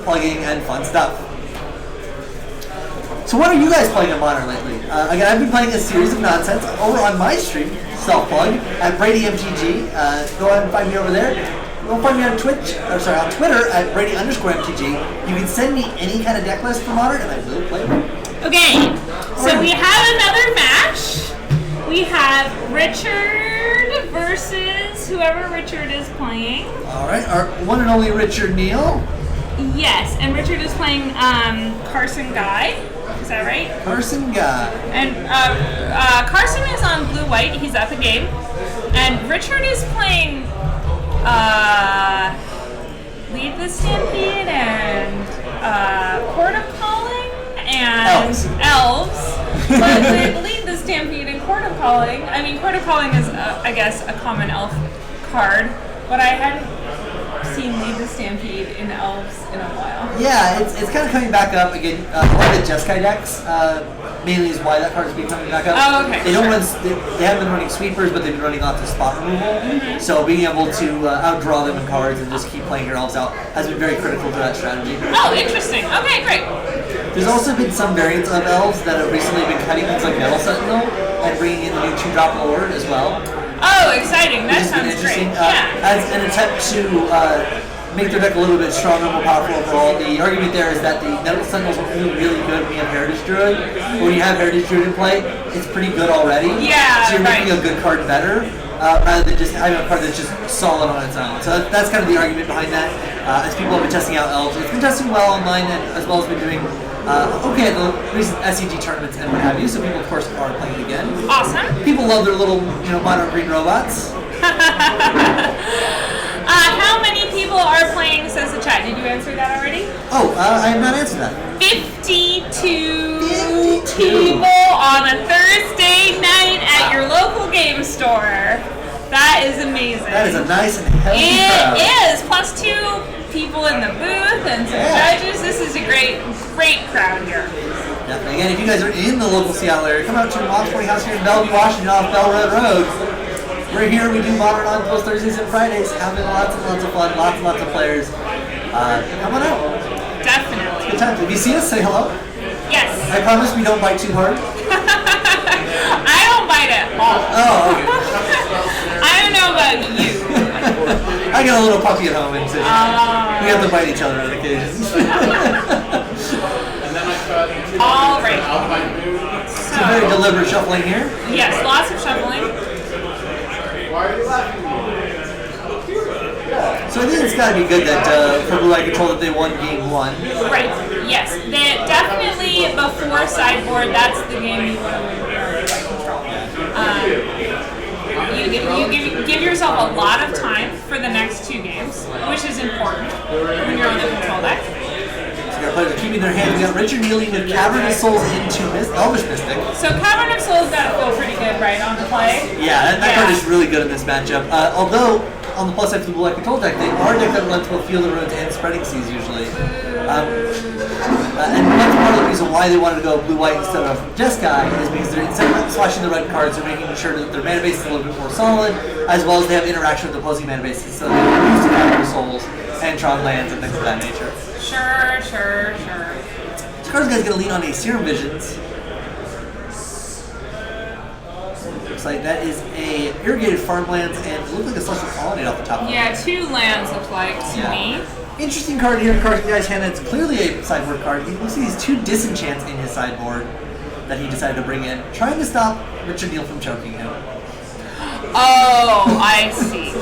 plugging and fun stuff. So what are you guys playing on Modern lately? Again, I've been playing a series of nonsense over on my stream, self-plug, at BradyMTG. Go ahead and find me over there. Go find me on Twitter at Brady_MTG. You can send me any kind of deck list for Modern, and I will play them. Okay, so we have another match. We have Richard versus whoever Richard is playing. All right, our one and only Richard Neal. Yes, and Richard is playing Carson Guy. Is that right? Carson Guy. And Carson is on blue-white. He's up a game. And Richard is playing Lead the Stampede and Court of Calling and Elves. But Lead the Stampede and Court of Calling. I mean, Court of Calling is, I guess, a common elf card. But I hadn't seen Lead the Stampede in Elves in a while. Yeah, it's kind of coming back up again. A lot of the Jeskai decks mainly is why that card's been coming back up. Oh, okay. They don't run. They haven't been running sweepers, but they've been running lots of spot removal. Mm-hmm. So being able to outdraw them in cards and just keep playing your elves out has been very critical to that strategy. Oh, interesting. Okay, great. There's also been some variants of elves that have recently been cutting things like Metal Sentinel and bringing in the new 2-drop Lord as well. Oh, exciting. That sounds great. As an attempt to make their deck a little bit stronger, more powerful overall. The argument there is that the Metal Sentinels are only really good when you have Heritage Druid. When you have Heritage Druid in play, it's pretty good already. Yeah, so you're making a good card better, rather than just having a card that's just solid on its own. So that's kind of the argument behind that. As people have been testing out Elves, it's been testing well online, and as well as been doing okay at the recent SCG tournaments and what have you. So people, of course, are playing it again. Awesome. People love their little, modern green robots. How many people are playing, says the chat? Did you answer that already? Oh, I have not answered that. 52 people on a Thursday night at your local game store. That is amazing. That is a nice and healthy crowd. It is. Plus 2 people in the booth and some judges. This is a great crowd here. Definitely. Again, if you guys are in the local Seattle area, come out to Mott's Sporting House here in Bellevue, Washington, off Bell Road. We're here. We do Modern on both Thursdays and Fridays, having lots and lots of fun, lots and lots of players. Come on out. Definitely. Good time. If you see us, say hello. Yes. I promise we don't bite too hard. I don't bite at all. Oh, okay. I don't know about you. I got a little puppy at home, and so we have to bite each other on occasion. All right. So very deliberate shuffling here. Yes, lots of shuffling. So I think it's got to be good that for Blue Eye Control that they won game 1. Right. Yes. They definitely before sideboard. That's the game you want to win Blue Eye Control. You give yourself a lot of time for the next 2 games, which is important when you're on the control deck. Players are keeping their hands. We got Richard kneeling with Cavern of Souls into Elvish Mystic. So Cavern of Souls got to feel pretty good, right, on the play? Yeah, that card is really good in this matchup. Although, on the plus side for the Blue Eye Control deck, they are a deck that runs both Field of Ruins and Spreading Seas usually. And that's part of the reason why they wanted to go blue-white instead of Jeskai is because they're, instead of slashing the red cards, they're making sure that their mana base is a little bit more solid, as well as they have interaction with the opposing mana bases. So they can use the Cavern of Souls and Tron lands and things of that nature. Sure. This card's going to lean on a Serum Visions. Looks like that is a irrigated farmlands and it looks like a Celestial Colonnade off the top of it. Yeah, 2 lands look like to me. Interesting card here in Carson Guy's hand. It's clearly a sideboard card. You can see these 2 disenchants in his sideboard that he decided to bring in, trying to stop Richard Neal from choking him. Oh, I see.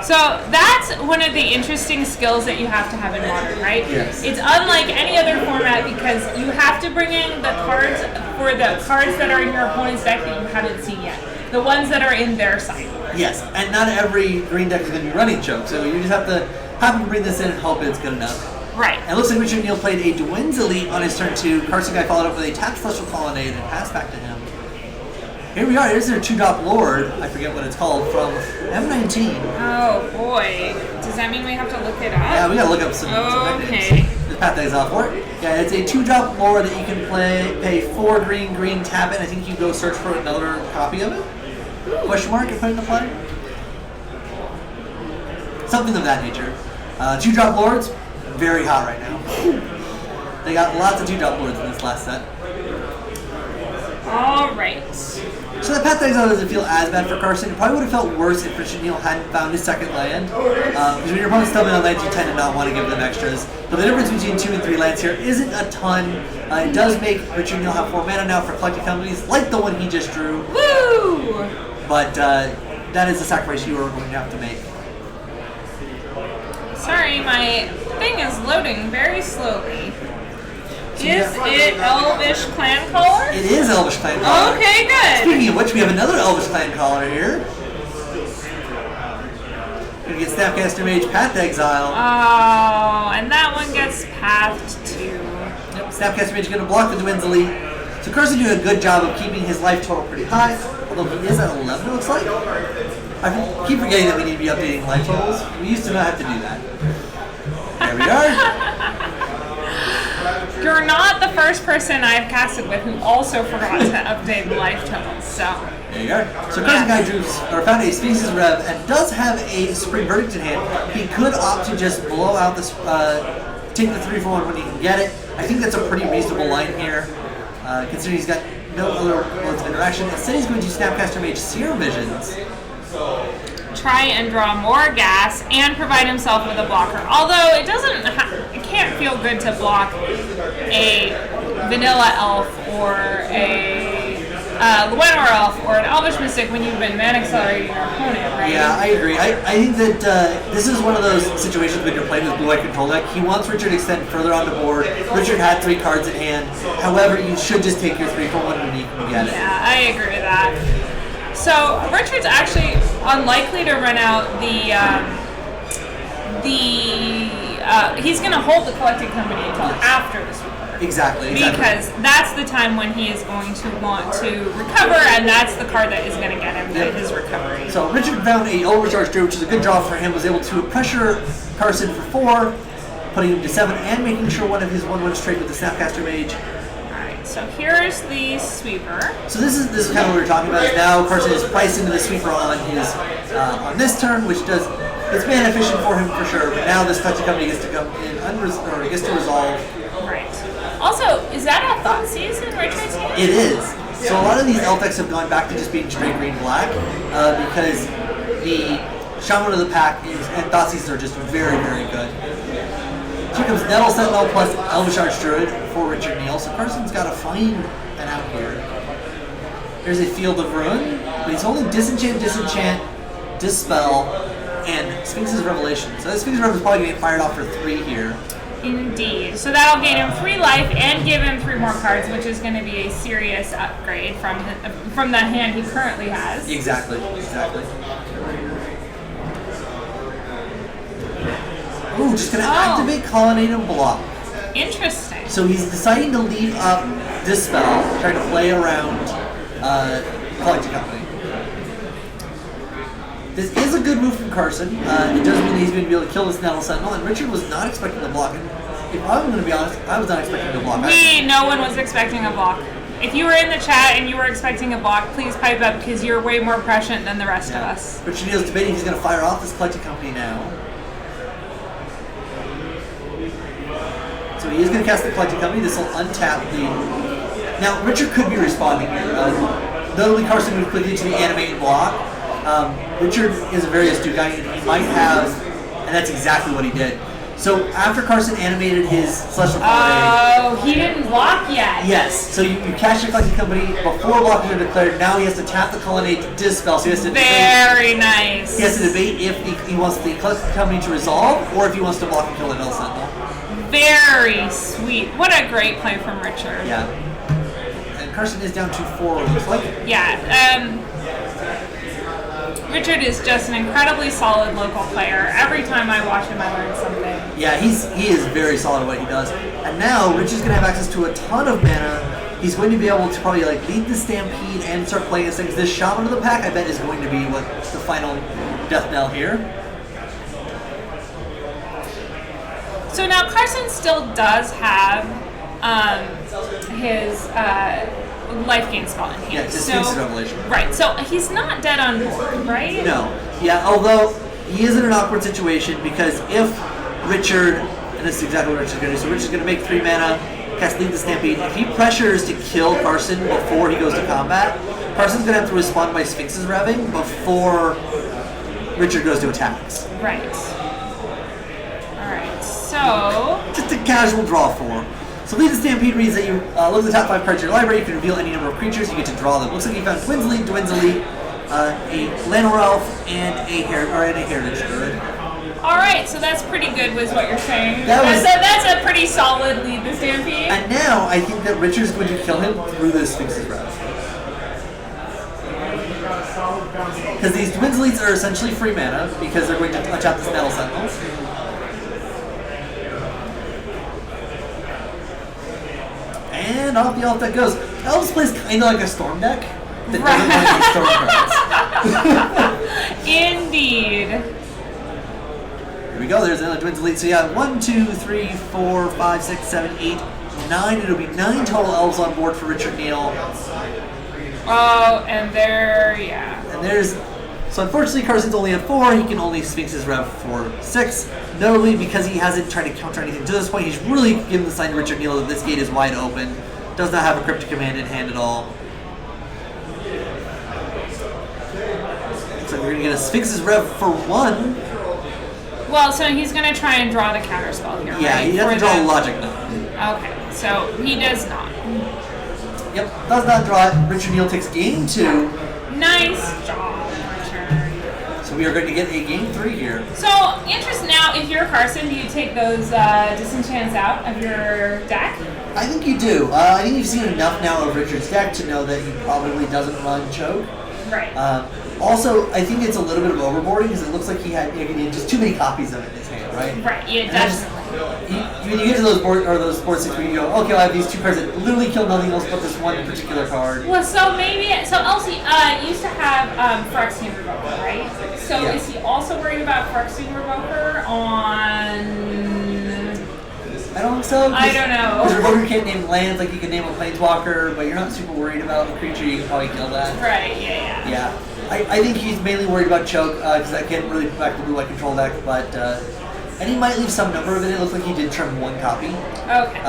So that's one of the interesting skills that you have to have in Modern, right? Yes. It's unlike any other format because you have to bring in the cards for the cards that are in your opponent's deck that you haven't seen yet. The ones that are in their sideboard. Yes, and not every green deck is going to be running choke, so you just have to happen to bring this in and hope it's good enough. Right. And it looks like Richard Neal played a Dwin's Elite on his turn 2. Carson Guy followed up with a tapped Celestial Colonnade and passed back to him. Here we are. Here's their 2-drop Lord. I forget what it's called, from M19. Oh boy. Does that mean we have to look it up? Yeah, we gotta look up some Okay. The path that is off for it. Yeah, it's a 2-drop Lord that you can pay 4 green, tap it. I think you go search for another copy of it. Question mark and put it into play. Something of that nature. 2-drop Lords. very hot right now. They got lots of 2-drop lords in this last set. All right. So the Path to Exile doesn't feel as bad for Carson. It probably would have felt worse if Richard Neal hadn't found his second land. Because when your opponent's stumbling on lands, you tend to not want to give them extras. But the difference between 2 and 3 lands here isn't a ton. It does make Richard Neal have 4 mana now for collecting companies, like the one he just drew. Woo! But that is the sacrifice you are going to have to make. Sorry, my thing is loading very slowly. Is it Elvish Clan Caller? It is Elvish Clan Caller. Okay, good. Speaking of which, we have another Elvish Clan Caller here. We're going to get Snapcaster Mage Path to Exile. Oh, and that one gets pathed too. Yep, Snapcaster Mage is going to block the Dwind's Elite. So Carson doing a good job of keeping his life total pretty high, although he is at 11 it looks like. I keep forgetting that we need to be updating life totals. We used to not have to do that. There we are. You're not the first person I've casted with who also forgot to update the life totals, so. There you are. So Carson Guy found a Sphinx's Rev and does have a Supreme Verdict in hand. He could opt to just blow out this, take the 3-for-1 when he can get it. I think that's a pretty reasonable line here, considering he's got no other modes of interaction. Instead, he's going to Snapcaster Mage Seer Visions. Try and draw more gas and provide himself with a blocker. Although it can't feel good to block a vanilla elf or a Llanowar elf or an Elvish Mystic when you've been mana accelerating your opponent, right? Yeah, I agree. I think that this is one of those situations when you're playing with blue-white control deck. He wants Richard to extend further on the board. Richard had 3 cards in hand. However, you should just take your 3-for-1 when you can get it. Yeah, I agree with that. So Richard's actually unlikely to run out he's going to hold the collecting company until after the sweeper. Exactly. Because that's the time when he is going to want to recover, and that's the card that is going to get him his recovery. So Richard found a Overcharge Druid, which is a good draw for him, was able to pressure Carson for 4, putting him to 7, and making sure one of his 1/1 straight with the Snapcaster Mage. So here's the sweeper. So this is kind of what we were talking about. Is now Carson is priced into the sweeper on his on this turn, which it's mana efficient for him for sure. But now this collecting company gets to come in or gets to resolve. Right. Also, is that a Thoughtseize in Richard's hand? It is. So a lot of these elf decks have gone back to just being straight green black because the Shaman of the Pack and Thoughtseizes are just very, very good. Here comes Nettle Sentinel plus Elvish Archdruid for Richard Neal. So Carson's got to find an out here. There's a Field of Ruin, but he's holding Disenchant, Dispel, and Sphinx's Revelation. So this Sphinx's Revelation is probably going to get fired off for 3 here. Indeed. So that'll gain him 3 life and give him 3 more cards, which is going to be a serious upgrade from the hand he currently has. Exactly. Ooh, just going to activate Colonnade and block. Interesting. So he's deciding to leave up Dispel, trying to play around Collecting Company. This is a good move from Carson. It does mean that he's going to be able to kill this Nettle Sentinel, and Richard was not expecting the block. And if I'm going to be honest, I was not expecting the block. No one was expecting a block. If you were in the chat and you were expecting a block, please pipe up because you're way more prescient than the rest of us. Richard Neal's debating he's going to fire off this Collecting Company now. So he is going to cast the Collecting Company. This will untap the... Now, Richard could be responding here. Notably, Carson moved quickly to the animated block. Richard is a very astute guy, and he might have... And that's exactly what he did. So after Carson animated his Celestial Colonnade... Oh, he didn't block yet. Yes. So you cast your Collecting Company before blocking are declared. Now he has to tap the Colonnade to Dispel. So he has to Very nice. He has to debate if he wants the Collecting Company to resolve or if he wants to block and kill the Nettle Sentinel. Very sweet. What a great play from Richard. Yeah. And Carson is down to 4, looks like. Yeah. Richard is just an incredibly solid local player. Every time I watch him, I learn something. Yeah, he is very solid at what he does. And now Richard's going to have access to a ton of mana. He's going to be able to probably lead the Stampede and start playing his things. This Shaman of the Pack, I bet, is going to be what's the final death knell here. So now Carson still does have his life gain spell in hand. Yeah, it's Sphinx's Revelation. Right, so he's not dead on board, right? No. Yeah, although he is in an awkward situation because if Richard, and and this is exactly what Richard's going to do. So Richard's going to make 3 mana, cast Lead the Stampede. If he pressures to kill Carson before he goes to combat, Carson's going to have to respond by Sphinx's Revving before Richard goes to attacks. Right. Alright, so... Just a casual draw 4. So Lead the Stampede reads that you look at the top 5 cards of your library, you can reveal any number of creatures, you get to draw them. Looks like you found Dwinsley, a Llanowar Elf, and a Heritage Druid. Alright, so that's pretty good with what you're saying. That's a pretty solid Lead the Stampede. And now I think that Richard's going to kill him through the Sphinx's Rev. Because these Dwinsleys are essentially free mana, because they're going to untap this Metal Sentinel. And off the elf deck goes. Elves plays kind of like a Storm deck that doesn't like Storm cards. Indeed. Here we go, there's another Twins Elite. So yeah, 1, 2, 3, 4, 5, 6, 7, 8, 9. It'll be 9 total elves on board for Richard Neal. Oh, and yeah. And there's... So unfortunately, Carson's only at 4. He can only Sphinx his Rev for 6. Notably, because he hasn't tried to counter anything to this point, he's really given the sign to Richard Neal that this gate is wide open. Does not have a Cryptic Command in hand at all. Looks like we're going to get a Sphinx's Rev for 1. Well, so he's going to try and draw the counterspell here, yeah, right? he has to draw a Logic Node. Okay, so he does not. Yep, does not draw it. Richard Neal takes game 2. Nice job, Richard. So we are going to get a game 3 here. So, interest now, if you're Carson, do you take those disenchants out of your deck? I think you do. I think you've seen enough now of Richard's deck to know that he probably doesn't run Choke. Right. Also, I think it's a little bit of overboarding because it looks like he had just too many copies of it in his hand, right? Right, yeah, definitely. When you get to those board six where you go, okay, I have these 2 cards that literally kill nothing else but this one particular card. Well, so Elsie used to have Phyrexian Revoker, right? So yeah. Is he also worried about Phyrexian Revoker on... I don't think so. I don't know. Because Revoker can't name lands like you can name a Planeswalker, but you're not super worried about a creature, you can probably kill that. Right, yeah. Yeah. I think he's mainly worried about Choke, because that can't really put back the blue-white control deck, but... and he might leave some number of it. It looks like he did trim 1 copy. Okay.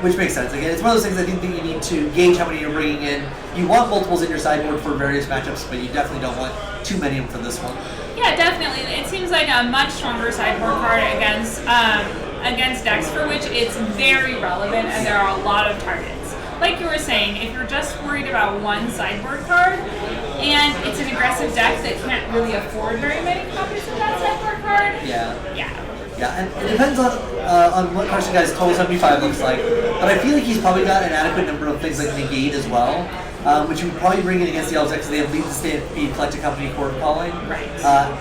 Which makes sense. Again, it's one of those things I think that you need to gauge how many you're bringing in. You want multiples in your sideboard for various matchups, but you definitely don't want too many of them for this one. Yeah, definitely. It seems like a much stronger sideboard card against decks for which it's very relevant and there are a lot of targets. Like you were saying, if you're just worried about 1 sideboard card and it's an aggressive deck that can't really afford very many copies of that sideboard card. Yeah, and it depends on what Carson Guy's total 75 looks like, but I feel like he's probably got an adequate number of things like Negate as well, which you would probably bring in against the Elves because they have Lead the Stampede, Collected Company, Court Calling. Right.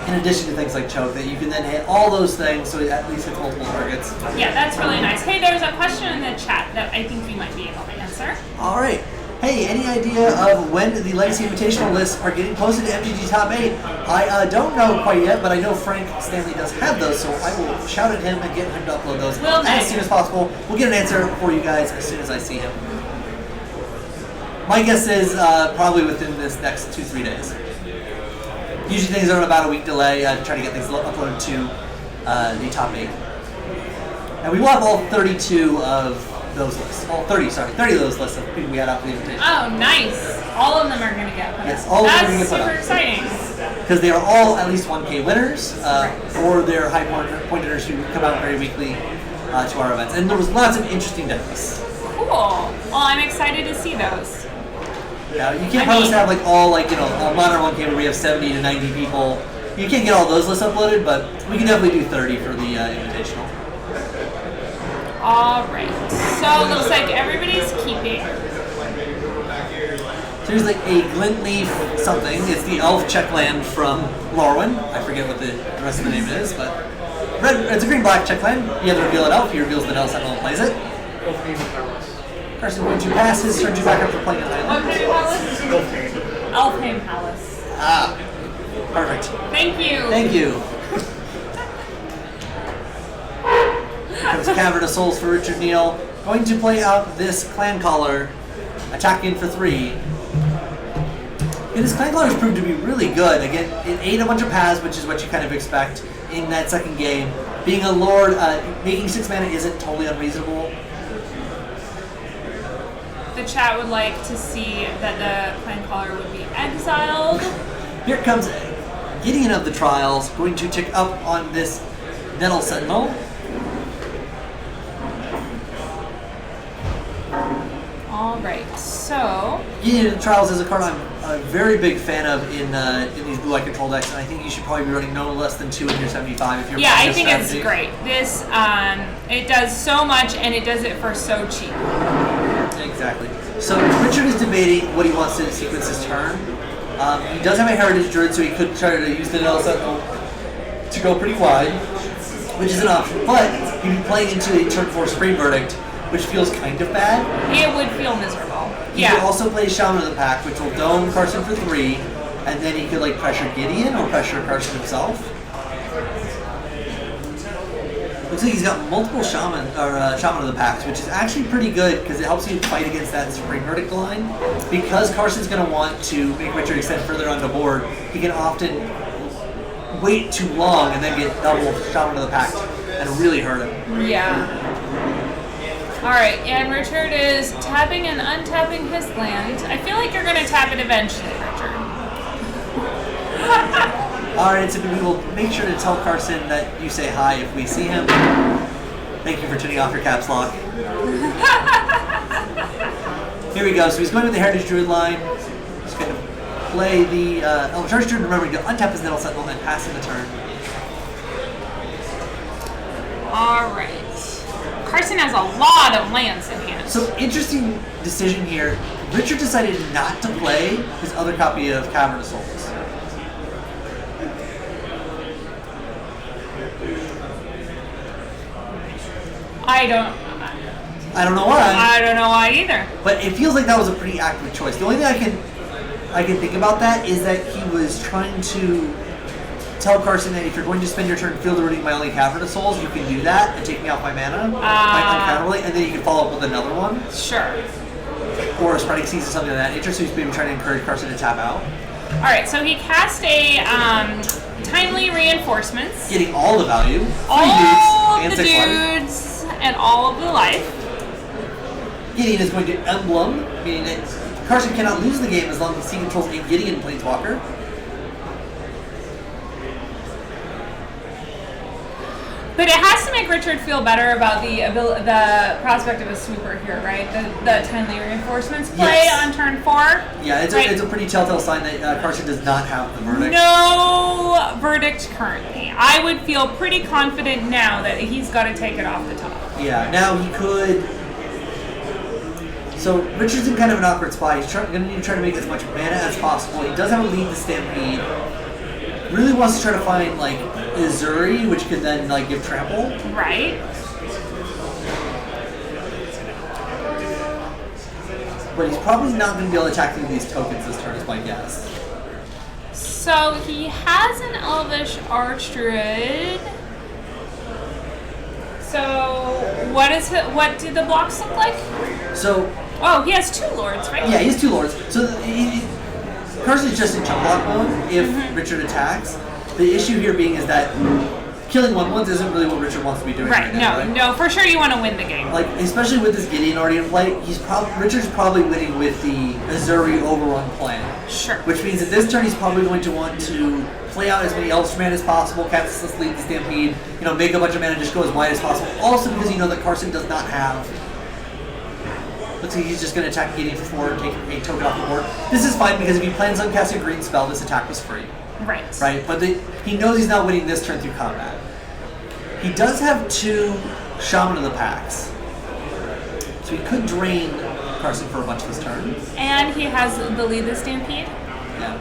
In addition to things like Choke, that you can then hit all those things so it at least hits multiple targets. Yeah, that's really nice. Hey, there's a question in the chat that I think you might be able to answer. All right. Hey, any idea of when the Legacy Invitational lists are getting posted to MTG Top 8? I don't know quite yet, but I know Frank Stanley does have those, so I will shout at him and get him to upload those as soon as possible. We'll get an answer for you guys as soon as I see him. My guess is probably within this next 2-3 days. Usually things are on about a week delay to try to get things uploaded to the Top 8. And we will have all 32 of those lists. 30 of those lists of people we had out for the invitation. Oh, nice. All of them are going to get put Yes, up. all of them are going to get put That's up. super exciting. Because they are all at least 1K winners, or they're high point hitters who come out very weekly to our events. And there was lots of interesting decks. Cool. Well, I'm excited to see those. Yeah, you can't promise to have like all a modern 1K where we have 70 to 90 people. You can't get all those lists uploaded, but we can definitely do 30 for the invitational. Alright, so it looks like everybody's keeping. So here's like a Glintleaf something. It's the elf checkland from Lorwyn. I forget what the rest of the name is, but it's a green-black checkland. You have to reveal an elf. He reveals the Nell Sentinel and plays it. Carson, would you pass his turn you back up for playing an island? What kind of palace? Elfheim Palace. Ah, perfect. Thank you. Thank you. Comes Cavern of Souls for Richard Neal. Going to play out this Clan Caller, attacking for 3. And this Clan Caller has proved to be really good. Again, it ate a bunch of paths, which is what you kind of expect in that second game. Being a lord, making 6 mana isn't totally unreasonable. The chat would like to see that the Planecaller would be exiled. Here comes Gideon of the Trials, going to tick up on this Nettle Sentinel. Alright, so... Gideon of the Trials is a card I'm a very big fan of in these blue-white control decks, and I think you should probably be running no less than 2 in your 75 if you're Yeah, playing I think strategy. it's great. This, it does so much, and it does it for so cheap. Exactly. So Richard is debating what he wants to sequence his turn. He does have a Heritage Druid, so he could try to use the Nettle Sentinel to go pretty wide, which is an option, but he'd be playing into a turn 4 Spring Verdict, which feels kind of bad. It would feel miserable. He could also play Shaman of the Pack, which will dome Carson for 3, and then he could like pressure Gideon or pressure Carson himself. Looks like he's got multiple Shaman of the Packs, which is actually pretty good because it helps you fight against that Spring Verdict line. Because Carson's going to want to make Richard extend further on the board, he can often wait too long and then get double Shaman of the Pack and really hurt him. Yeah. Alright, and Richard is tapping and untapping his land. I feel like you're going to tap it eventually, Richard. Alright, so we will make sure to tell Carson that you say hi if we see him. Thank you for turning off your caps lock. Here we go, so he's going with the Heritage Druid line. He's going to play the Heritage Druid, remembering to untap his Nettle Sentinel and pass him the turn. Alright. Carson has a lot of lands in hand. So, interesting decision here. Richard decided not to play his other copy of Cavern of Souls. I don't know why. I don't know why either. But it feels like that was a pretty active choice. The only thing I can think about that is that he was trying to tell Carson that if you're going to spend your turn field eroding my only Cavern of Souls, you can do that and take me off my mana, uncounterably, and then you can follow up with another one. Sure. Or a Spreading Seas or something of that nature, so he's been trying to encourage Carson to tap out. Alright, so he cast a Timely Reinforcements. Getting all the value. All of the 6 life. dudes and all of the life. Gideon is going to Emblem, meaning that Carson cannot lose the game as long as he controls a Gideon Planeswalker. But it has to make Richard feel better about the prospect of a sweeper here, right? The Timely Reinforcements play on turn 4. Yeah, it's a pretty telltale sign that Carson does not have the verdict. No verdict currently. I would feel pretty confident now that he's got to take it off the top. Yeah, now he could. So Richard's in kind of an awkward spot. He's going to need to try to make as much mana as possible. He does have a lead the Stampede. Really wants to try to find like Azuri, which could then like give trample. Right. But he's probably not going to be able to attack through these tokens this turn, is my guess. So he has an Elvish Archdruid. So what do the blocks look like? So. Oh, he has 2 lords, right? Yeah, he has 2 lords. So Carson's just in chump block mode if Richard attacks. The issue here being is that killing 1/1s isn't really what Richard wants to be doing right now. No, for sure you want to win the game. Like, especially with this Gideon already in play, Richard's probably winning with the Azuri overrun plan. Sure. Which means that this turn he's probably going to want to play out as many Elves mana as possible, cast this lead the Stampede, make a bunch of mana, just go as wide as possible. Also because you know that Carson does not have. Looks like he's just going to attack Gideon for 4 and take a token off the board. This is fine because if he plans on casting a green spell, this attack was free. Right. Right? But he knows he's not winning this turn through combat. He does have 2 Shaman of the Packs. So he could drain Carson for a bunch this turn. And he has the Lead the Stampede. Yeah.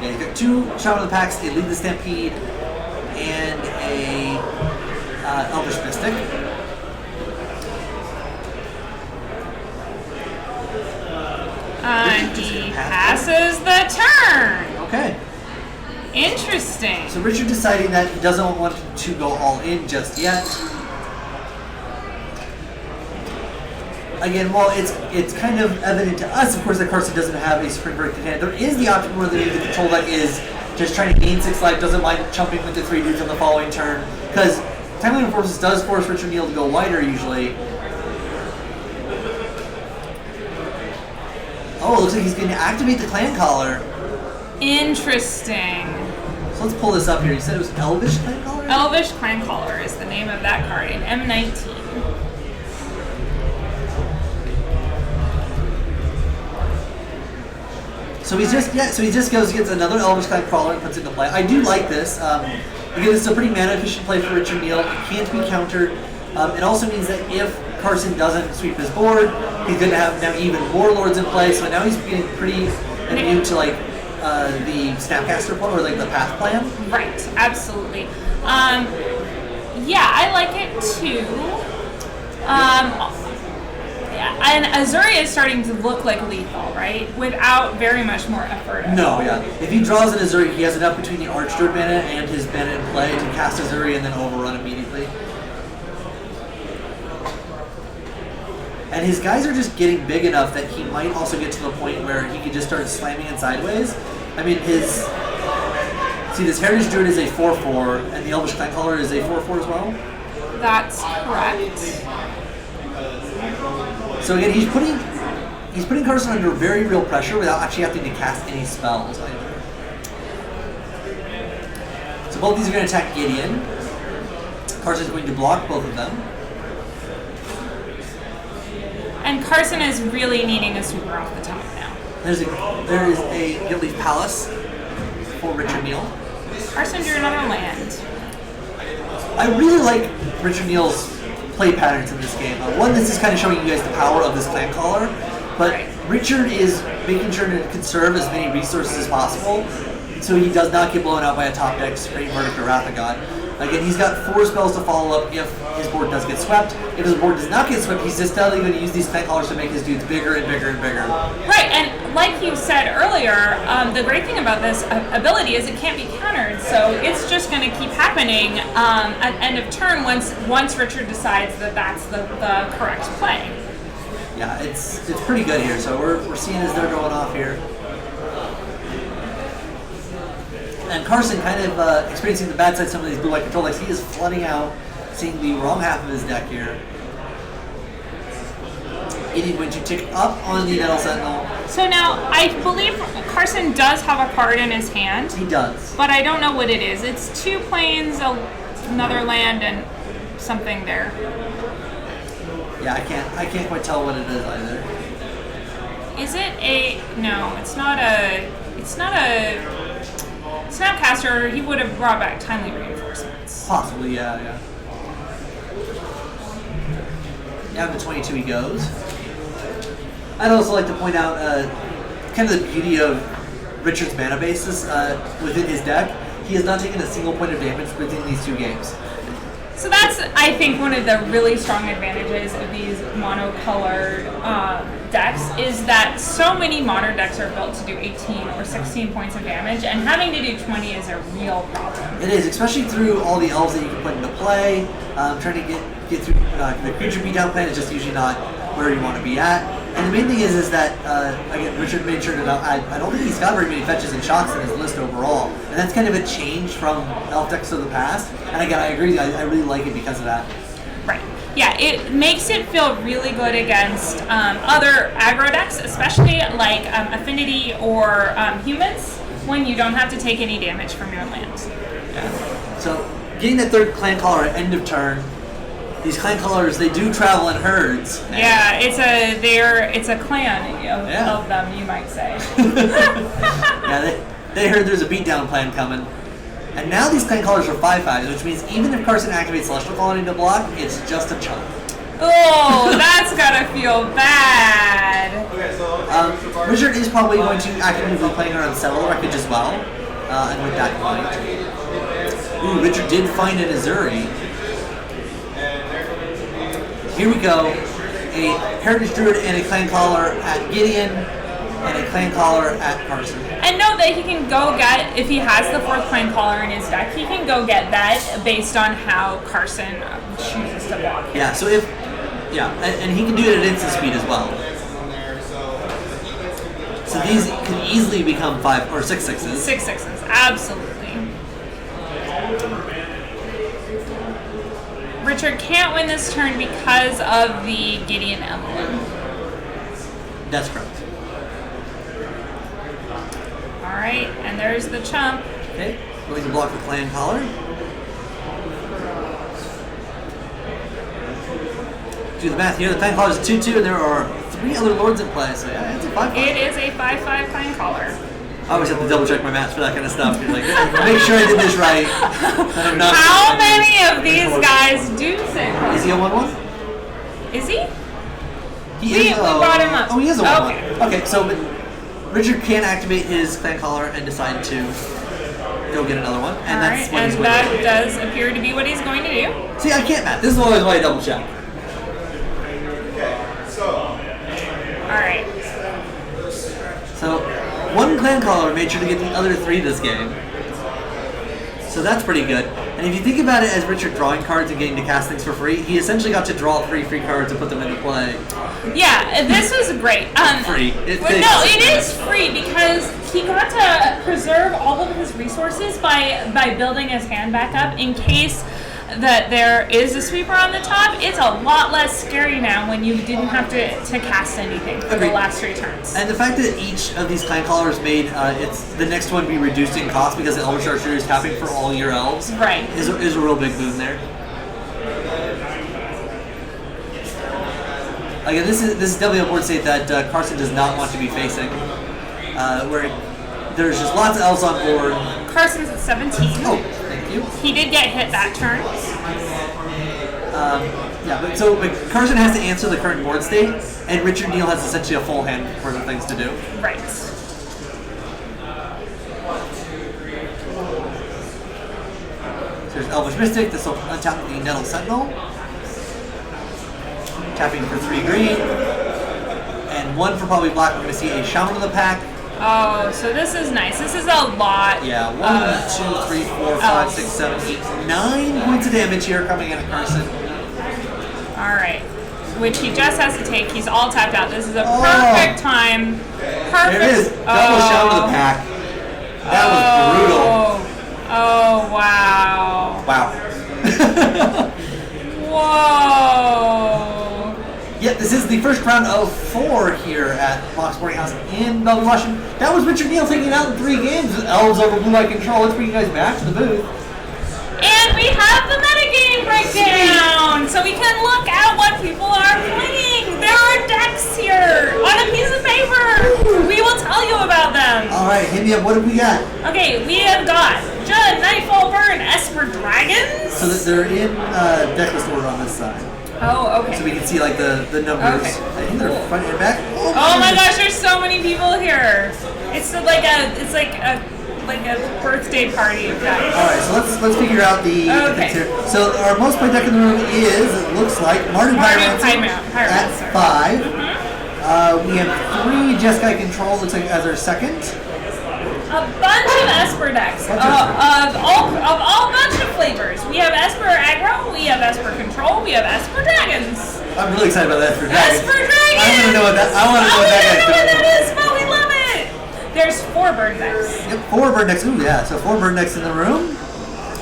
Yeah, he's got 2 Shaman of the Packs, a Lead the Stampede, and a Elvish Mystic. And he passes the turn. Okay. Interesting. So Richard deciding that he doesn't want to go all in just yet. Again, while it's kind of evident to us, of course, that Carson doesn't have a Spring Break in hand, there is the option where the control deck is just trying to gain 6 life, doesn't mind chumping with the 3 dudes on the following turn. Because Timely Reinforcements does force Richard Neal to go wider usually. Oh, it looks like he's going to activate the Clan Collar. Interesting. So let's pull this up here. You said it was Elvish Clan Collar? Elvish Clan Collar is the name of that card in M19. So he just goes gets another Elvish Clan Crawler and puts it into play. I do like this. Again, this is a pretty mana efficient play for Richard Neal. It can't be countered. It also means that if Carson doesn't sweep his board, he's going to have now even more Lords in play. So now he's getting pretty immune to like the Snapcaster plan or like the Path plan. Right, absolutely. Yeah, I like it too. And Azuri is starting to look like lethal, right? Without very much more effort. No, yeah. If he draws an Azuri, he has enough between the Archdruid mana and his mana in play to cast Azuri and then overrun immediately. And his guys are just getting big enough that he might also get to the point where he could just start slamming in sideways. I mean, this Heritage Druid is a 4/4, and the Elvish Clan Collar is a 4/4 as well? That's correct. So again, he's putting Carson under very real pressure without actually having to cast any spells either. So both these are going to attack Gideon. Carson's going to block both of them. And Carson is really needing a sweeper off the top now. There is a Guildleaf Palace for Richard Neal. Carson drew another land. I really like Richard Neal's play patterns in this game. One, this is kind of showing you guys the power of this Clan Caller, but Richard is making sure to conserve as many resources as possible so he does not get blown out by a top deck Great Verdict or Wrath of God. Again, he's got 4 spells to follow up if his board does get swept. If his board does not get swept, he's just steadily going to use these Clan Callers to make his dudes bigger and bigger and bigger. Right, and like you said earlier, the great thing about this ability is it can't be countered, so it's just going to keep happening at end of turn once Richard decides that that's the correct play. Yeah, it's pretty good here. So we're seeing as they're going off here. And Carson kind of experiencing the bad side of some of these blue white control decks. He is flooding out, seeing the wrong half of his deck here. It is going to tick up on the Metal Sentinel. So now, I believe Carson does have a card in his hand. He does. But I don't know what it is. It's 2 planes, another land, and something there. Yeah, I can't quite tell what it is either. Is it a... No, it's not a Snapcaster. He would have brought back Timely Reinforcements. Possibly, yeah. Down to 22 he goes. I'd also like to point out kind of the beauty of Richard's mana basis within his deck. He has not taken a single point of damage within these 2 games. So that's, I think, one of the really strong advantages of these monocolored decks is that so many modern decks are built to do 18 or 16 points of damage, and having to do 20 is a real problem. It is, especially through all the elves that you can put into play. Trying to get through the creature beatdown plan is just usually not where you want to be at. And the main thing is that, again, Richard made sure to know, I don't think he's got very many fetches and shocks in his list overall. And that's kind of a change from elf decks of the past. And again, I agree, I really like it because of that. Right. Yeah, it makes it feel really good against other aggro decks, especially like Affinity or Humans, when you don't have to take any damage from your lands. Yeah. So, getting that 3rd Clan Caller at end of turn, these Clan Callers, they do travel in herds. Yeah, it's a clan of them, you might say. Yeah, they heard there's a beatdown plan coming. And now these Clan Callers are 5/5s, which means even if Carson activates Celestial Colony to block, it's just a chunk. Oh, that's gotta feel bad. Richard is probably going to actively be playing around Settle Wreckage as well. And with that point. Ooh, Richard did find an Azuri. Here we go. A Heritage Druid and a Clan Caller at Gideon, and a Clan Caller at Carson. And know that he can go get, if he has the 4th Clan Caller in his deck, he can go get that based on how Carson chooses to block him. Yeah, so and he can do it at instant speed as well. So these can easily become 5 or 6/6s. 6/6s, absolutely. Richard can't win this turn because of the Gideon emblem. That's correct. Alright, and there's the chump. Okay, going to block the clan collar. Do the math here. The clan collar is a 2/2, and there are 3 other lords in play, so yeah, it's a 5/5. It is a 5/5 clan collar. I always have to double check my math for that kind of stuff. You're like, make sure I did this right. How many of these guys do say clan? Is he a 1/1? Is he? We brought him up. Oh, he is a 1/1. Okay. Okay, so Richard can activate his clan collar and decide to go get another one, and that's what he's and that does appear to be what he's going to do. See, I can't math. This is always why I double check. Alright. So, one clan collar made sure to get the other 3 this game. So that's pretty good. And if you think about it as Richard drawing cards and getting to cast things for free, he essentially got to draw 3 free cards and put them into play. Yeah, this was great. Free. It is free because he got to preserve all of his resources by building his hand back up in case that there is a sweeper on the top. It's a lot less scary now when you didn't have to cast anything for the last 3 turns. And the fact that each of these clan collars made it's the next one be reduced in cost because the Elvish Archer is tapping for all your elves. Right. Is a real big boon there. Again, this is definitely a board state that Carson does not want to be facing, where there's just lots of elves on board. Carson's at 17. Oh, thank you. He did get hit that turn. Yeah, but Carson has to answer the current board state, and Richard Neal has essentially a full hand for the things to do. Right. So there's Elvish Mystic. This will untap the Nettle Sentinel. Tapping for 3 green. And 1 for probably black. We're going to see a Shaman of the Pack. Oh, so this is nice. This is a lot. Yeah, 1, 2, 3, 4, 5, 6, 7, 8, 9 points of damage here coming in at Carson. Alright. Which he just has to take. He's all tapped out. This is a perfect time. Perfect. There it is. Double Shaman of the Pack. That was brutal. Oh, wow. Wow. Whoa. Yeah, this is the first round of 4 here at Mox Boarding House in Bellevue, Washington. That was Richard Neal taking it out in 3 games with Elves over Blue Light Control. Let's bring you guys back to the booth. And we have the metagame breakdown, so we can look at what people are playing. There are decks here on a piece of paper. We will tell you about them. All right, hit me up. What have we got? Okay, we have got Judd, Nightfall Burn, Esper Dragons. So that they're in decklist order on this side. Oh, okay. So we can see like the numbers. Okay. I think they're front and back. Oh my gosh, there's so many people here. It's like a birthday party of decks. All right, so let's figure out the things here. So our most played deck in the room is, it looks like, Mardu Pyromancer at 5. We have 3 Jeskai Control, looks like, as our second. A bunch of Esper decks of all bunch of flavors. We have Esper Aggro, we have Esper Control, we have Esper Dragons. I'm really excited about that Esper Dragons. Esper Dragons! I want to know what that. We don't know what that is, but we love it. There's 4 bird decks. Yep, 4 bird decks. Ooh, yeah. So 4 bird decks in the room.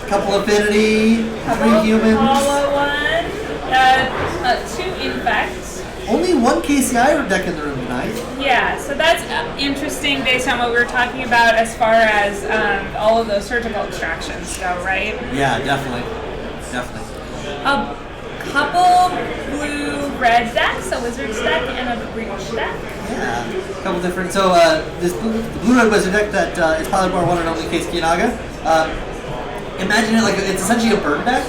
Couple Affinity, 3 humans. Hollow one, 2 Infects. Only 1 KCI deck in the room tonight. Yeah, so that's interesting based on what we were talking about as far as all of those surgical extractions go, right? Yeah, definitely. Definitely. A couple blue-red decks, a Wizard's deck and a Breach deck. Yeah, a couple different. So this blue-red Wizard deck that is probably our one and only Case Kinaga. Imagine it like it's essentially a bird deck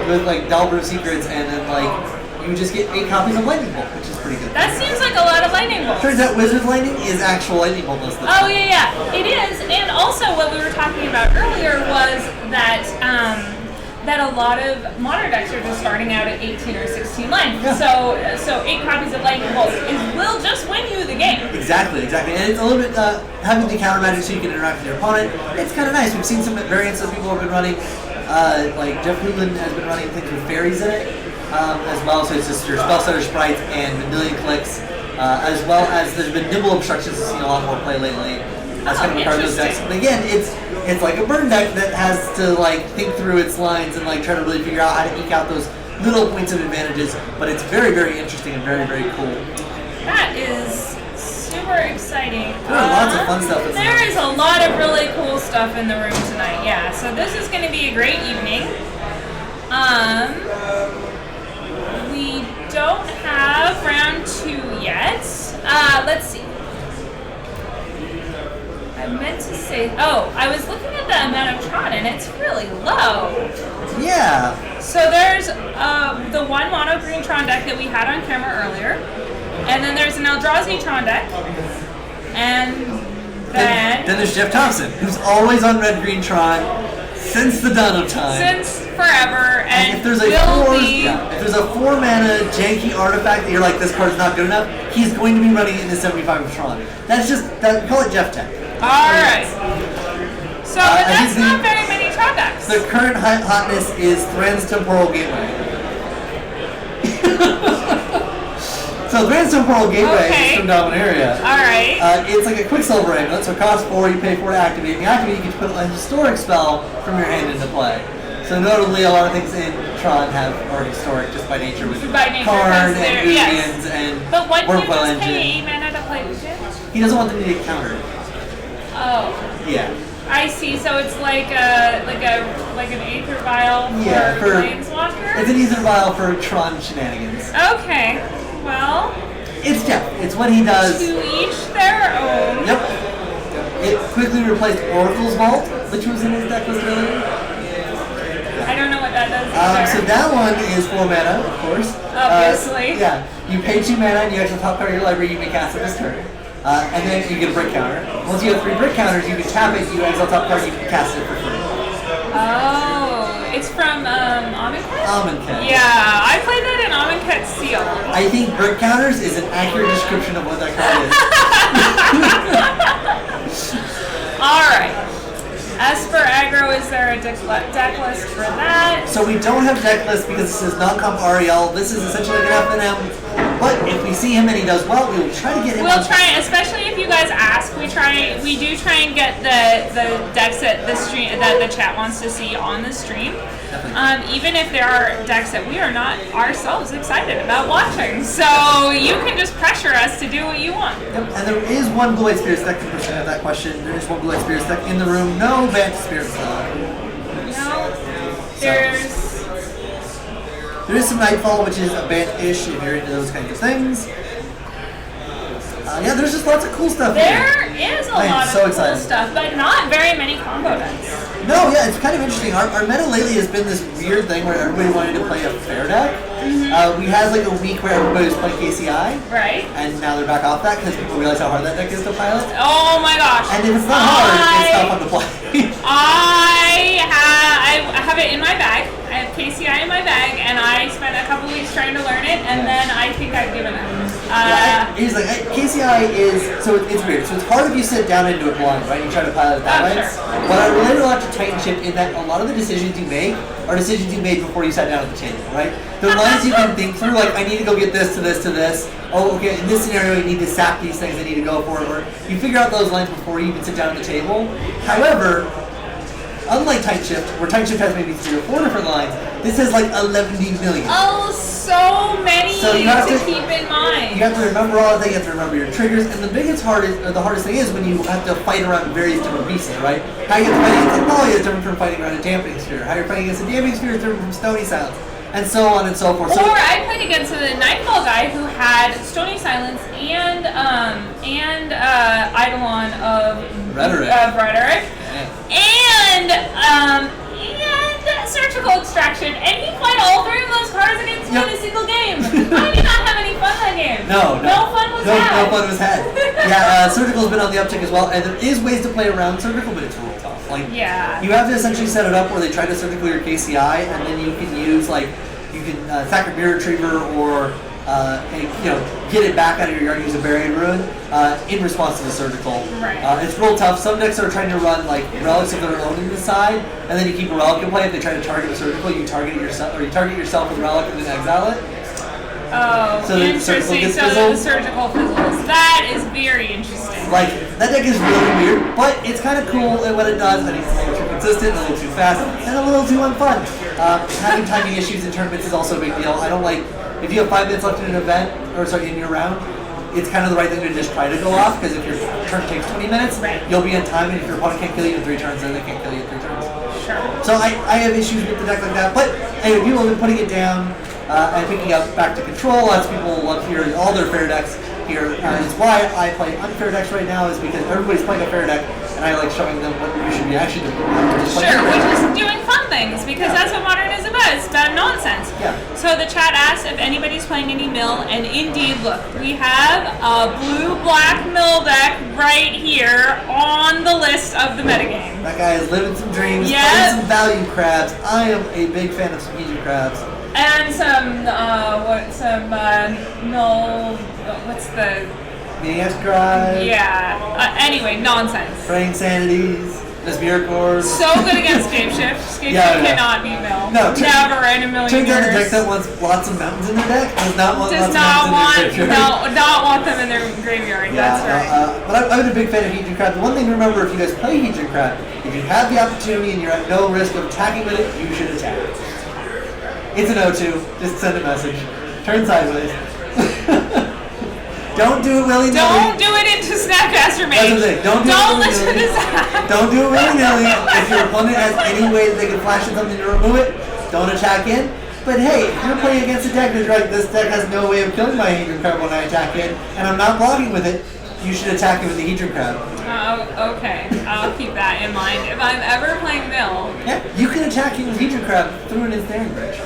with like Dalbro Secrets, and then like you just get 8 copies of Lightning Bolt, which is pretty good. That seems like a lot of Lightning Bolts. Turns out Wizard's Lightning is actual Lightning Bolt most of the time. Oh yeah, it is. And also what we were talking about earlier was that that a lot of modern decks are just starting out at 18 or 16 life. Yeah. So 8 copies of Lightning Bolts will just win you the game. Exactly. And it's a little bit having the counter magic so you can interact with your opponent. It's kind of nice. We've seen some variants that people have been running. Like Jeff Cleveland has been running things with fairies in it. As well, so it's just your Spellsetter Sprites and Vendilion Clicks, as well as there's been Nimble Obstructions. I've seen a lot more play lately. That's kind of a part of those decks. But again, it's it's like a burn deck that has to like think through its lines and like try to really figure out how to eke out those little points of advantages. But it's very, very interesting and very, very cool. That is super exciting. There are lots of fun stuff in there. There is a lot of really cool stuff in the room tonight. Yeah, so this is going to be a great evening. We don't have round 2 yet. Let's see. I meant to say, I was looking at the amount of Tron and it's really low. Yeah. So there's the one mono green Tron deck that we had on camera earlier, and then there's an Eldrazi Tron deck, and then there's Jeff Thompson, who's always on red green Tron since the dawn of time. Since forever, and if there's a if there's a 4-mana janky artifact that you're like, this card's not good enough, he's going to be running it into 75 of Tron. That's just we call it Jeff Tech. Alright. So that's not very many Tron decks. The current hotness is Thran's Temporal Gateway. So Thran's Temporal Gateway is from Dominaria. Alright. It's like a Quicksilver amulet, so it costs 4, you pay 4 to activate. When you activate, you get to put a historic spell from your hand into play. So notably, a lot of things in Tron are historic just by nature, with Karn and Guardians and But what do you Wormwell just pay Engine. 8 mana to play with it? He doesn't want them to get countered. Oh. Yeah. I see. So it's like an Aether Vial for Planeswalker? It's an Aether Vial for Tron shenanigans. Okay. Well, it's Jeff. It's what he does. To each their own. Yep. It quickly replaced Oracle's Vault, which was in his deck list earlier. I don't know what that does either. So that one is 4 mana, of course. Obviously. Yeah. You pay 2 mana and you exile top card of your library, you may cast it this turn. And then you get a brick counter. Once you have 3 brick counters, you can tap it, you exile top card, you can cast it for free. Oh, it's from Amonkhet? Amonkhet. Yeah, I played that in Amonkhet Seal. I think brick counters is an accurate description of what that card is. Alright. As for aggro, is there a deck list for that? So we don't have deck list because this is non-comp Ariel. This is essentially like an FNM. But if we see him and he does well, we will try to get him. We'll try, especially if you guys ask. We do try and get the decks that the chat wants to see on the stream. Even if there are decks that we are not ourselves excited about watching. So you can just pressure us to do what you want. Yep. And there is one Blue-White Spirits deck, to have that question. There is one Blue-White Spirits deck in the room. No Bant Spirits though. No. There's... There is some Nightfall, which is a Bant-ish if you're into those kinds of things. Yeah, there's just lots of cool stuff There is a lot of cool excited. stuff, but not very many combo decks. No, yeah, it's kind of interesting. Our meta lately has been this weird thing where everybody wanted to play a fair deck. We had like a week where everybody was playing KCI. Right. And now they're back off that because people realize how hard that deck is to pilot. Oh my gosh. And if it's not hard, it's not fun to play. I have it in my bag. I have KCI in my bag, and I spent a couple weeks trying to learn it, and then I think I've given up. He's like, KCI is, so it's weird. So it's hard if you sit down into it blind, right? You try to pilot it that way. Sure. But I relate a lot to Titanship in that a lot of the decisions you make are decisions you made before you sat down at the table, right? The lines you can think through, like, I need to go get this to this to this. Oh, okay, in this scenario, you need to sap these things, I need to go for it. Or you figure out those lines before you even sit down at the table. However, unlike Titanship, where Titanship has maybe 3 or 4 different lines, this has like 11 million. Oh, so many so you have to keep in mind. You have to remember all of that, you have to remember your triggers, and the hardest thing is when you have to fight around various different pieces, right? How you get to fight against a Poly is different from fighting around a Dampening Sphere. How you're fighting against a Dampening Sphere is different from Stony Silence. And so on and so forth. Or I played against a Nightfall guy who had Stony Silence and Eidolon of Rhetoric. And Surgical Extraction, and he played all 3 of those cards against me in a single game. I did not have any fun that game. No fun was had. No fun was had. Yeah, Surgical's been on the uptick as well, and there is ways to play around Surgical, but it's real tough. Like, you have to essentially set it up where they try to Surgical your KCI, and then you can use sack a Mirror Retriever or get it back out of your yard and use a Buried Ruin in response to the Surgical. Right. It's real tough. Some decks are trying to run like relics of their own in the side, and then you keep a relic in play. If they try to target a Surgical, you target it yourself, or you target yourself with a relic and then exile it. Oh, So the circle interesting. gets So the fizzled. surgical fizzles. That is very interesting. Like, that deck is really weird, but it's kind of cool at what it does. I think it's a little too consistent, a little too fast, and a little too unfun. Having timing issues in tournaments is also a big deal. I don't like, if you have 5 minutes left in an event, or sorry, in your round, it's kind of the right thing to just try to go off, because if your turn takes 20 minutes, you'll be in time, and if your opponent can't kill you in 3 turns, then they can't kill you in 3 turns. Sure. So I have issues with the deck like that, but anyway, people have been putting it down and picking up back to control. Lots of people love hearing all their fair decks here. It's why I play unfair decks right now, is because everybody's playing a fair deck, and I like showing them what you should be actually doing. Sure, which is doing fun things, because that's what Modern is about. It's about nonsense. Yeah. So the chat asked if anybody's playing any mill, and indeed, look, we have a blue-black mill deck right here on the list of the metagame. That guy is living some dreams, Yep. playing some value crabs. I am a big fan of some easy crabs. And what's the, Maniacs Drive, anyway, nonsense. Praying Sanities, Mesmeric Ores. So good against Scapeshift. Scapeshift cannot be mill. No, never in a million turns out the years. deck that wants lots of mountains in their deck does not want Does lots not of want, mountains in their graveyard. not want them in their graveyard. That's right. But I've been a big fan of Hedron Crab. The one thing to remember, if you guys play Hedron Crab, if you have the opportunity and you're at no risk of attacking with it, you should attack. It's an O2. Just send a message. Turn sideways. Don't do it willy-nilly. Don't do it into Snapcaster Mage. That's the thing. Don't listen to Zach. Don't do it willy-nilly. If your opponent has any way that they can flash in something to remove it, don't attack in. But hey, if you're playing against a deck that's like, this deck has no way of killing my Hedron Crab when I attack in, and I'm not blocking with it, you should attack it with the Hedron Crab. Oh, okay. I'll keep that in mind. If I'm ever playing mill, Yeah, you can attack it with Hedron Crab through an Ensnaring Bridge.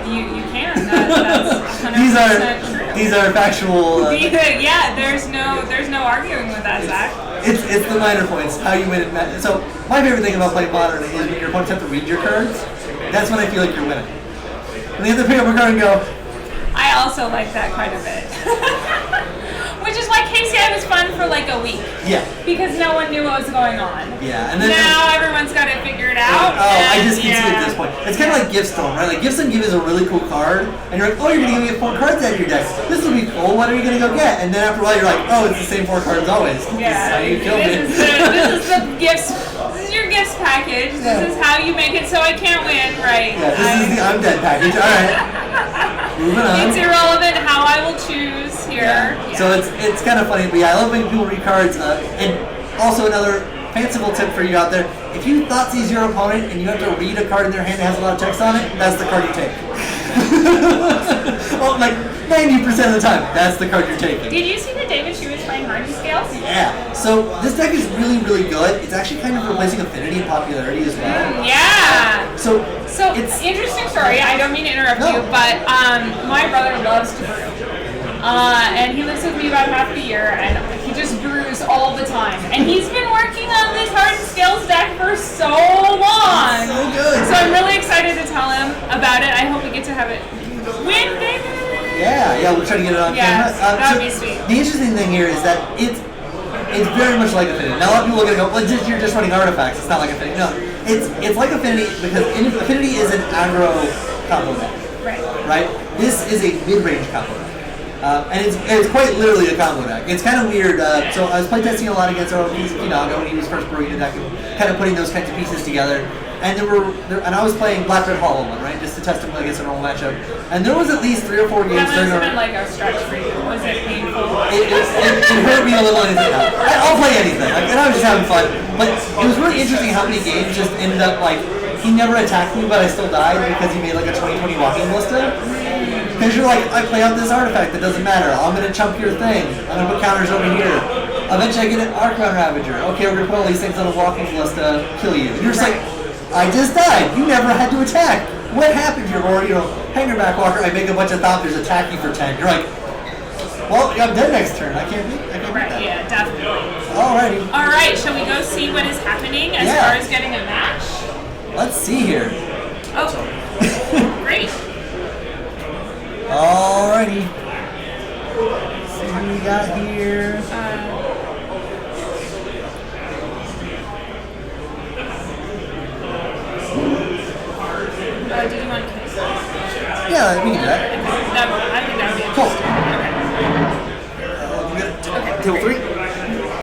you can. That's 100% These are factual. yeah, there's no arguing with that, Zach. It's the minor points, how you win it. So my favorite thing about playing Modern is when your opponents have to read your cards. That's when I feel like you're winning. When they have to pick up a card and go. I also like that quite a bit. Which is why KCI was fun for like a week. Yeah. Because no one knew what was going on. Yeah, and then now everyone's got it figured out. I just can see at this point. It's kind of like Giftstone, right? Like Giftstone Give is a really cool card, and you're like, oh, you're gonna get 4 cards out of your deck. This will be cool. What are you gonna go get? And then after a while, you're like, oh, it's the same 4 cards always. Yeah. This is how you kill me. This is the gifts. This is your gifts package. This is how you make it so I can't win, right? Yeah, this is the I'm dead package. All right. Moving on. It's irrelevant how I will choose here. Yeah. So it's kind of funny, but yeah, I love when people read cards. And also another fanciful tip for you out there: if you Thoughtseize your opponent and you have to read a card in their hand that has a lot of text on it, that's the card you take. Well, like 90% of the time, that's the card you're taking. Did you see that David She was playing Hardy Scales? Yeah. So this deck is really, really good. It's actually kind of replacing Affinity in popularity as well. Yeah. So it's interesting story. I don't mean to interrupt you, but my brother loves to brew. And he lives with me about half the year, and he just brews all the time. And he's been working on this Hard Scales deck for so long. So good. So I'm really excited to tell him about it. I hope we get to have it win, David. Yeah, we'll try to get it on camera. That would be sweet. The interesting thing here is that it's very much like Affinity. Now a lot of people are going to go, well, you're just running artifacts. It's not like Affinity. No, it's like Affinity because Affinity is an aggro combo deck. Right? This is a mid-range combo deck. And it's quite literally a combo deck. It's kind of weird. So I was playtesting a lot against our Kinaga when he was first brewing the deck and kind of putting those kinds of pieces together. And and I was playing Black Red Hollow one, right? Just to test him against a normal matchup. And there was at least 3 or 4 games that during must have been like a stretch for you. Was it painful? It hurt me a little anything. I'll play anything. Like, and I was just having fun. But it was really interesting how many games just ended up like, he never attacked me, but I still died because he made like a 2020 walking ballista. Because you're like, I play out this artifact that doesn't matter. I'm going to chump your thing. I'm going to put counters over here. Eventually I get an Archon Ravager. Okay, we're going to put all these things on a walking ballista, kill you. And you're just like, I just died. You never had to attack. What happened here? Or, Hangerback Walker, I make a bunch of Thopters attack you for 10. You're like, well, I'm dead next turn. I can't beat that. Yeah, definitely. Alrighty. Alright, shall we go see what is happening as far as getting a match? Let's see here. Oh, great. Alrighty. Let's see what we got here. Did you want to kiss? Yeah, we can do that. Table 3.